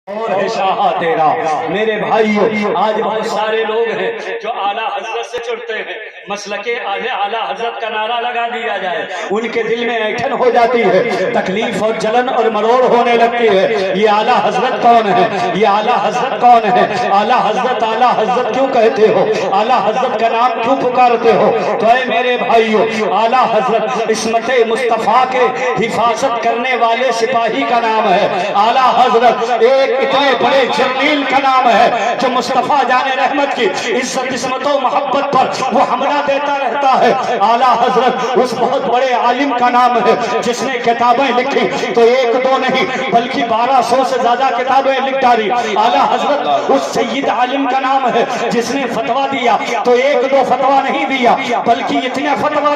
اور ہے شاہ تیرا۔ میرے بھائیو، آج بہت سارے لوگ ہیں جو اعلیٰ حضرت سے چڑھتے ہیں، مسلک اعلیٰ حضرت کا نعرہ لگا دیا جائے، ان کے دل میں ایٹھن ہو جاتی ہے، تکلیف اور جلن اور مروڑ ہونے لگتی ہے۔ یہ اعلیٰ حضرت کون ہے؟ یہ اعلیٰ حضرت کون ہے؟ اعلیٰ حضرت کیوں کہتے ہو؟ اعلیٰ حضرت کا نام کیوں پکارتے ہو؟ تو اے میرے بھائیو، اعلیٰ حضرت عصمت مصطفیٰ کے حفاظت کرنے والے سپاہی کا نام ہے۔ اعلیٰ حضرت ایک اتنے بڑے جرنیل کا نام ہے جو مصطفیٰ جان رحمت کی عزت عصمت و محبت پر وہ حملہ دیتا رہتا ہے۔ اعلیٰ حضرت اس بہت بڑے عالم کا نام ہے جس نے کتابیں لکھی تو ایک دو نہیں بلکہ 1200 سے زیادہ کتابیں لکھ ڈالی۔ اعلیٰ حضرت اس سید عالم کا نام ہے جس نے فتویٰ دیا تو ایک دو فتویٰ نہیں دیا بلکہ اتنا فتویٰ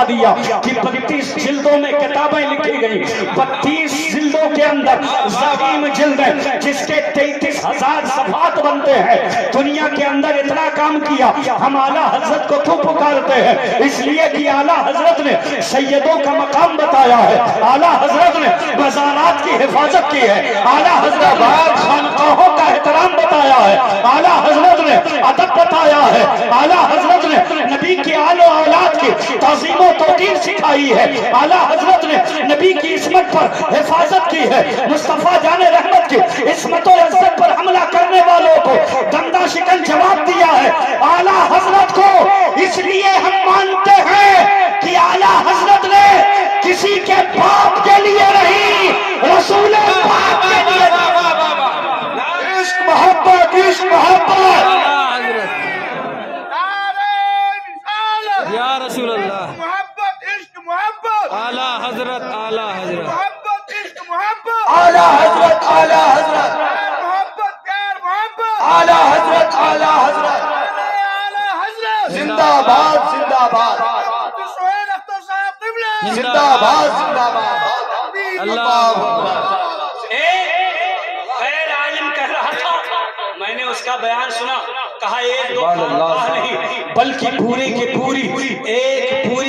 دیا کہ 32 جلدوں میں کتابیں لکھی گئی۔ 32 جلدوں کے اندر زعیم جلد جس کے 33,000 صفحات بنتے ہیں۔ دنیا کے اندر اتنا کام کیا، ہم اعلیٰ حضرت کو کیوں پکارتے ہیں؟ اس لیے کہ اعلیٰ حضرت نے سیدوں کا مقام بتایا ہے، اعلیٰ حضرت نے مزارات کی حفاظت کی ہے، اعلیٰ حضرت نے خانقاہوں کا احترام بتایا ہے، اعلیٰ حضرت نے ادب بتایا ہے، اعلیٰ حضرت نے نبی کی آل و اولاد کی تعظیم و توقیر سکھائی ہے، اعلیٰ حضرت نے نبی کی عصمت پر حفاظت کی ہے، مصطفیٰ جان رحمت کی عصمت و عزت پر حملہ کرنے والوں کو دندہ شکن جواب دیا ہے اعلیٰ حضرت کو۔ اس لیے ہم مانتے ہیں کہ اعلیٰ حضرت نے کسی کے باپ کے لیے نہیں، رسول پاک کے لیے عشق محبت یا رسول اللہ، محبت عشق محبت اعلیٰ حضرت محبت عشق محبت اعلیٰ حضرت محبت پیار محبت اعلیٰ حضرت اعلی حضرت زندہ باد سہیل اختر صاحب قبلہ زندہ باد اللہ غیر عالم کہہ رہا تھا، میں نے اس کا بیان سنا، کہا ایک دو نہیں بلکہ پوری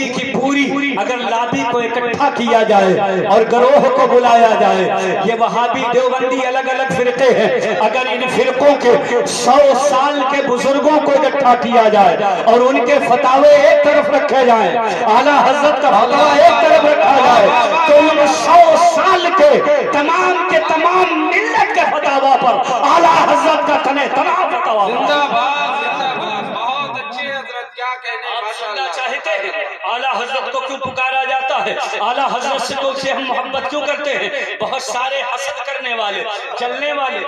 کی پوری اگر لابی کو اکٹھا کیا جائے اور گروہ کو بلایا جائے، یہ وہابی دیوبندی الگ الگ فرقے ہیں، اگر ان فرقوں کے 100 سال کے بزرگوں کو اکٹھا کیا جائے اور ان کے فتاوے ایک طرف رکھے جائیں، اعلیٰ حضرت کا فتویٰ ایک طرف رکھا جائے تو ان 100 سال کے تمام ملت کے فتاوہ پر اعلیٰ حضرت کا تنے تنہا فتویٰ زندہ باد بہت اچھے حضرت، کیا کہنے سننا چاہتے ہیں اعلیٰ حضرت کو کیوں پکارا جاتا ہے؟ اعلیٰ حضرت سے ہم محبت کیوں کرتے ہیں؟ بہت سارے حسد کرنے والے، جلنے والے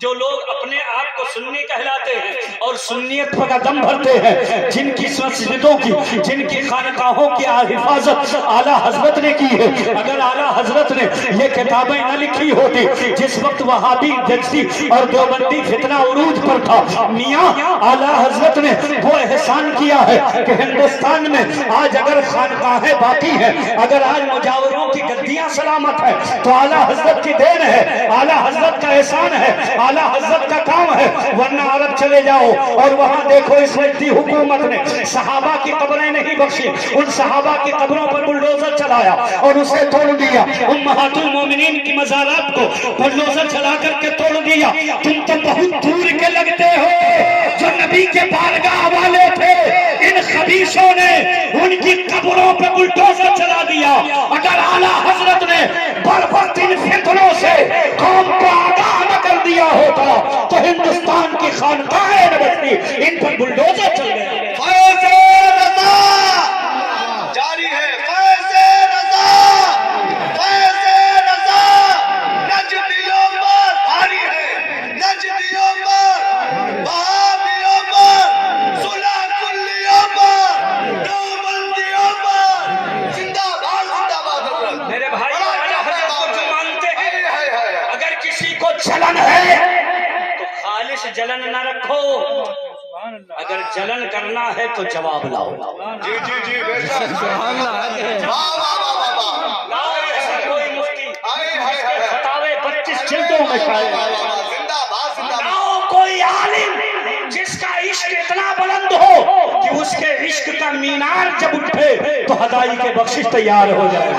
جو لوگ اپنے آپ کو سنی کہلاتے ہیں اور سنیت پر قدم بھرتے ہیں، جن کی مسجدوں کی جن کی خانقاہوں کی حفاظت اعلیٰ حضرت نے کی ہے، اگر اعلیٰ حضرت نے یہ کتابیں نہ لکھی ہوتی جس وقت وہابی ججسی اور دیوبندی فتنہ عروج پر تھا، میاں اعلیٰ حضرت نے وہ احسان کیا ہے کہ ہندوستان میں آج اگر خانقاہیں باقی ہیں، اگر آج مجاوروں کی گدیاں سلامت ہیں تو اعلیٰ حضرت کی دین ہے، اعلیٰ حضرت کا احسان ہے، اعلیٰ حضرت کا کام ہے۔ ورنہ عرب چلے جاؤ اور وہاں دیکھو اس وقتی حکومت نے صحابہ کی قبریں نہیں بخشی، ان صحابہ کی قبروں پر بلڈوزر چلایا اور اسے توڑ دیا، امہات المومنین کی مزارات کو بلڈوزر چلا کر کے توڑ دیا۔ تم تو بہت دور کے لگتے ہو، جو نبی کے بارگاہ والے تھے ان خبیثوں نے ان کی قبروں پہ بلڈوزر چلا دیا۔ اگر اعلیٰ حضرت نے بربط ان فتنوں سے قوم کو آگاہ نہ کر دیا ہوتا تو ہندوستان کی خانقاہیں نہ بچتی، ان پر بلڈوزر چل گئے۔ فیض رضا جاری ہے، فیض رضا نجدیوں پر بھاری ہے، نجدیوں پر، وہابیوں پر، صلح کلیوں پر، دیوبندیوں پر، زندہ باد حضرت۔ میرے بھائی اعلیٰ حضرت کو جو مانتے ہیں، اگر کسی کو جلن ہے تو خالص جلن نہ رکھو، اگر جلن کرنا ہے تو جواب لاؤ۔ جی بے شک، لاؤ ایسا کوئی مفتی جس کے فتاوے 32 جلدوں میں شائع، زندہ باد لاؤ کوئی عالم جس کا عشق اتنا بلند ہو کہ اس کے عشق کا مینار جب اٹھے تو ہدائی کے بخشش تیار ہو جائے.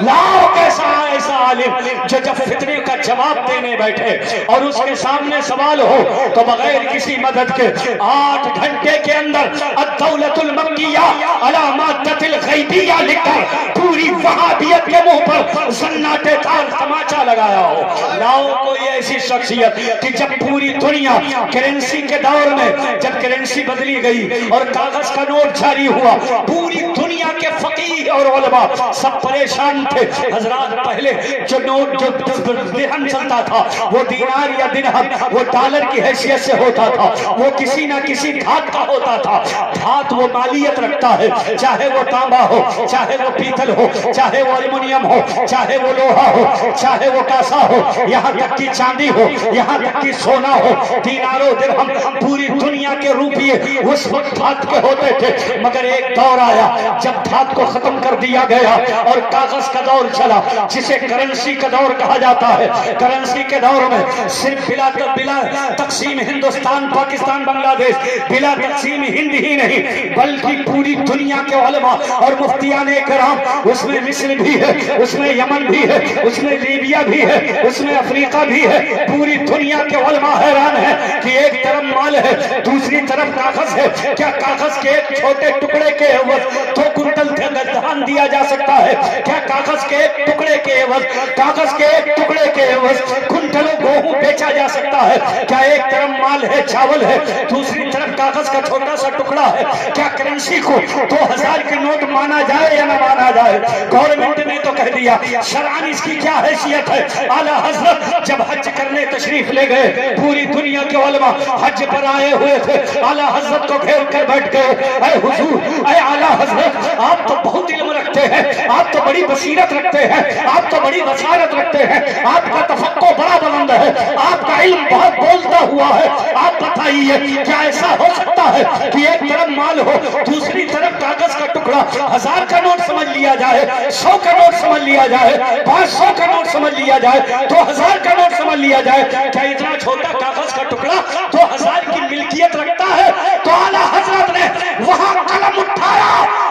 لاؤ کیسا ایسا عالم جو جب فتنے کا جواب دینے بیٹھے اور اس کے سامنے سوال ہو تو بغیر کسی مدد کے 8 گھنٹے کے اندر الدولت المکیہ علامات الغیبیہ لکھ کر پوری وہابیت کے منہ پر سناٹے دار تماچا لگایا ہو. لاؤ کوئی ایسی شخصیت کہ جب پوری دنیا کرنسی کے دور میں جب کرنسی بدلی گئی اور کاغذ کا نوٹ جاری ہوا پوری دنیا کے فقیہ اور علماء سب پریشان تھے. حضرات پہلے جو نوٹ جو درہم چلتا تھا وہ دینار یا درہم وہ ڈالر کی حیثیت سے ہوتا تھا, وہ کسی نہ کسی دھات کا ہوتا تھا. دھات وہ مالیت رکھتا ہے, چاہے وہ تانبا ہو, چاہے وہ پیتل ہو, چاہے وہ المونیم ہو, چاہے وہ لوہا ہو, چاہے وہ کاسا ہو, یہاں تک کی چاندی ہو, یہاں تک کی سونا ہو. دینار و درہم پوری دنیا کے روپیے اس وقت دھات کے ہوتے تھے, مگر ایک دور آیا جب دھات کو ختم کر دیا گیا اور کاغذ کا دور چلا جسے کرنسی کا دور کہا جاتا ہے. کرنسی کے دور میں صرف بلا تقسیم ہندوستان پاکستان بنگلہ دیش, بلا تقسیم ہند ہی نہیں بلکہ پوری دنیا کے علماء اور مفتیان کرام, اس میں مصر بھی ہے, اس میں یمن بھی ہے, اس میں لیبیا بھی ہے, اس میں افریقہ بھی ہے. پوری دنیا کے علماء حیران ہیں کہ ایک طرف مال ہے دوسری طرف کاغذ ہے. کیا کاغذ کے ایک چھوٹے ٹکڑے کے عوض 2 کنٹل دھان دیا جا سکتا ہے؟ کیا کاغذ کے ایک ٹکڑے کے عوض کاغذ کے ایک ٹکڑے کے عوض کنٹلوں گیہوں بیچا جا سکتا ہے؟ کیا ایک طرف مال ہے چاول ہے دوسری طرف کاغذ کا چھوٹا سا ٹکڑا ہے؟ کیا کرنسی کو 2000 کے نوٹ مانا جائے یا نہ مانا جائے؟ گورنمنٹ نے تو کہہ دیا. شرعاً اس کی کیا حیثیت ہے؟ اعلیٰ حضرت جب حج کرنے تشریف لے گئے پوری دنیا کے علماء حج پر آئے ہوئے تھے, اعلیٰ حضرت کو گھیر کر بیٹھ گئے. اے حضور, اے اعلیٰ حضرت, آپ تو بہت علم رکھتے ہیں, آپ تو بڑی بصیرت رکھتے ہیں, آپ تو بڑی بصارت رکھتے ہیں, آپ کا تفقع بڑا بلند ہے, آپ کا علم بہت بولتا ہوا ہے. آپ بتائیے کیا ایسا ہو سکتا ہے کہ ایک طرف مال ہو دوسری طرف کاغذ کا ٹکڑا؟ 1000 کا نوٹ سمجھ لیا جائے, 100 کا نوٹ سمجھ لیا جائے, 500 کا نوٹ سمجھ لیا جائے, 2000 کا نوٹ سمجھ لیا جائے, کیا اتنا چھوٹا کاغذ کا ٹکڑا 2000 کی ملکیت رکھتا ہے؟ تو اعلیٰ حضرت نے وہاں قلم اٹھایا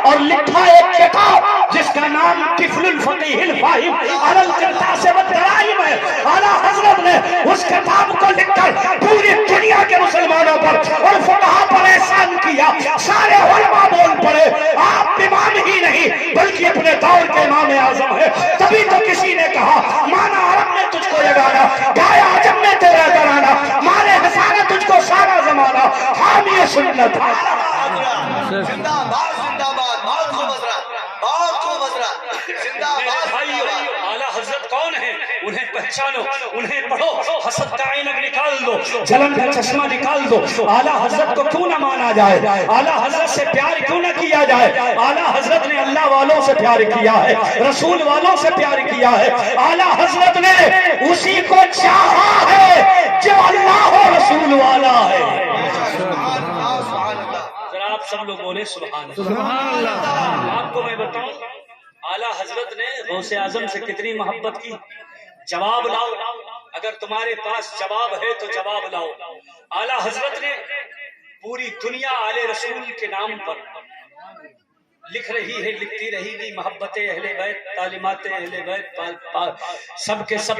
اور لکھا ایک کتاب جس کا نام طفل الفقیہ الفاہم علی القرطاس والدراہم ہے. اعلیٰ حضرت نے اس کتاب کو لکھ کر پوری دنیا کے مسلمانوں پر اور فقہاء پر احسان کیا. سارے علماء بول پڑے آپ امام ہی نہیں بلکہ اپنے دور کے امام اعظم ہے. تبھی تو کسی نے کہا مانا عرب میں تجھ کو یہ گانا, گایا عجم میں تیرا ترانہ, مارے ہسانا تجھ کو سارا زمانہ, حامی سنت. زندہ باد, زندہ باد, بہت خوب حضرات, بہت خوب حضرات, زندہ باد. اعلیٰ حضرت کون ہیں؟ انہیں پہچانو, انہیں پڑھو, حسد کا عینک نکال دو, جلن کا چشمہ نکال دو. اعلیٰ حضرت کو کیوں نہ مانا جائے؟ اعلیٰ حضرت سے پیار کیوں نہ کیا جائے؟ اعلیٰ حضرت نے اللہ والوں سے پیار کیا ہے, رسول والوں سے پیار کیا ہے. اعلیٰ حضرت نے اسی کو چاہا ہے جو اللہ و رسول والا ہے. ذرا آپ سب لوگ بولے سبحان اللہ. آپ کو میں بتاؤں اعلیٰ حضرت نے غوث اعظم سے کتنی محبت کی. جواب لاؤ, اگر تمہارے پاس جواب ہے تو جواب لاؤ. اعلیٰ حضرت نے پوری دنیا آل رسول کے نام پر لکھ رہی ہے, لکھتی رہی گی. محبت اہل بیت, تعلیمات اہل بیت, سب کے سب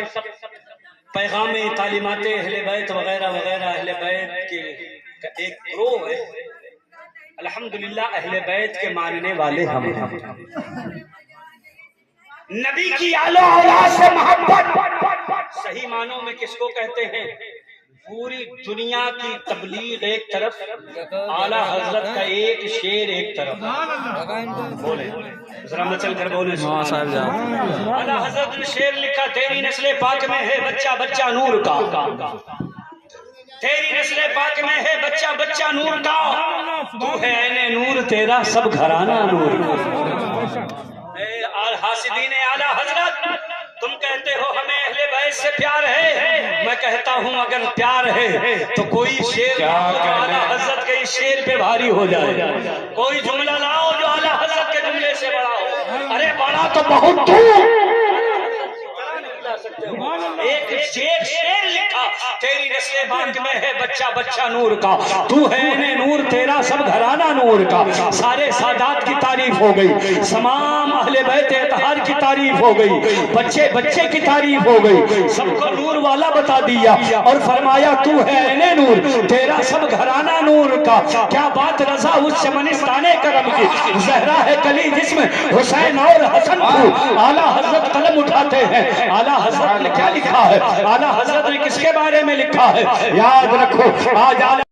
پیغام تعلیمات اہل بیت وغیرہ وغیرہ. اہل بیت کے ایک گروہ ہے الحمدللہ, اہل بیت کے ماننے والے ہم ہیں. نبی کی آل و اولاد سے محبت صحیح معنوں میں کس کو کہتے ہیں؟ پوری دنیا کی تبلیغ ایک طرف, اعلیٰ حضرت کا ایک شعر ایک طرف. بولے ذرا مچل کر بولے. اعلیٰ حضرت نے شعر لکھا, تیری نسل پاک میں ہے بچہ بچہ نور کا, تیری نسل پاک میں ہے بچہ بچہ نور کا, تو ہے عین نور تیرا سب گھرانہ نور کا. حاسدین اعلیٰ حضرت, تم کہتے ہو ہمیں اہل بیت سے پیار ہے, میں کہتا ہوں اگر پیار ہے تو کوئی شعر اعلیٰ حضرت کے اس شعر پہ بھاری ہو جائے. کوئی جملہ لاؤ جو اعلیٰ حضرت کے جملے سے بڑا ہو. ارے بڑا تو بہت ایک شعر لکھا, تیری نسل تیرے بانگ میں ہے بچہ بچہ نور کا، تو ہے انہیں نور تیرا سب گھرانہ نور کا، سارے سادات کی تعریف ہو گئی، تمام اہل بیت اطہار کی تعریف ہو گئی، بچے بچے کی تعریف ہو گئی، سب کو نور والا بتا دیا اور فرمایا تو ہے انہیں نور تیرا سب گھرانہ نور کا۔ کیا بات رضا اس چمنستان کرم کی، زہرا ہے کلی جسم حسین اور حسن کو، اعلیٰ حضرت قلم اٹھاتے ہیں، اعلیٰ حضرت نے کیا لکھا ہے، اعلیٰ حضرت نے کس کے بارے میں لکھا ہے، یاد رکھو آج